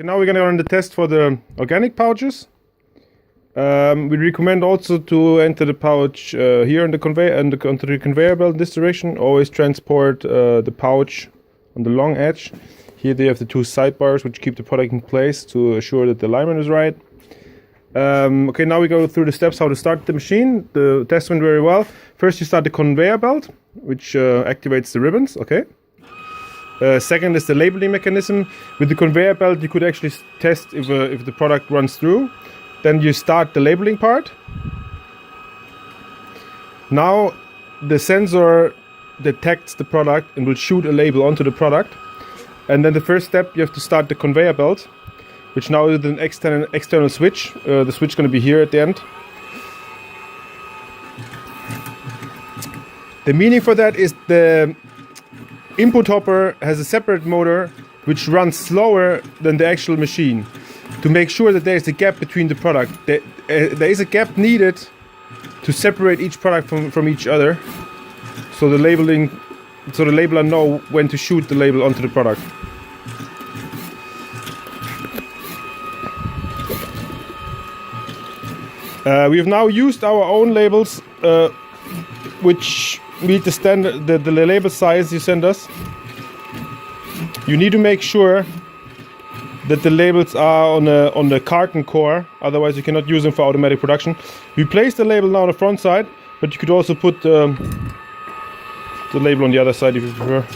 Okay, now we're gonna run the test for the organic pouches. We recommend also to enter the pouch here in the conveyor and onto the conveyor belt in this direction. Always transport the pouch on the long edge. Here they have the two sidebars which keep the product in place to assure that the alignment is right. Okay, now we go through the steps how to start the machine. The test went very well. First you start the conveyor belt, which activates the ribbons, okay. Second is the labeling mechanism. With the conveyor belt you could actually test if the product runs through. Then you start the labeling part. Now the sensor detects the product and will shoot a label onto the product. And then the first step, you have to start the conveyor belt, which now is an external switch. The switch is going to be here at the end. The meaning for that is the input hopper has a separate motor which runs slower than the actual machine to make sure that there is a gap between the product. There is a gap needed to separate each product from each other, so the labeler know when to shoot the label onto the product. We have now used our own labels, which meet the standard, the label size you send us. You need to make sure that the labels are on the carton core, otherwise you cannot use them for automatic production. We place the label now on the front side, but you could also put the label on the other side if you prefer.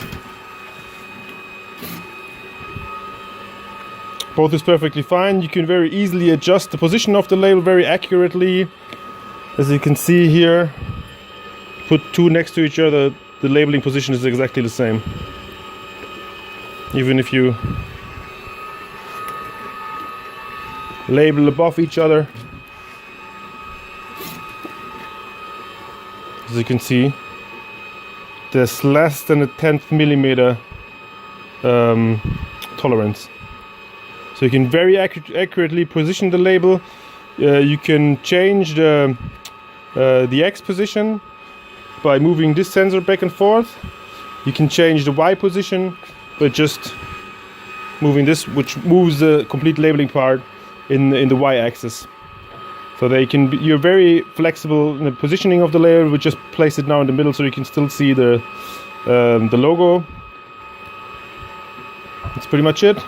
Both is perfectly fine. You can very easily adjust the position of the label very accurately. As you can see here, put two next to each other, the labeling position is exactly the same. Even if you label above each other, as you can see, there's less than a 10th millimeter tolerance. So you can very accurately position the label. You can change the X position by moving this sensor back and forth. You can change the Y position by just moving this, which moves the complete labeling part in the Y axis. So you're very flexible in the positioning of the label. We just place it now in the middle so you can still see the logo. That's pretty much it.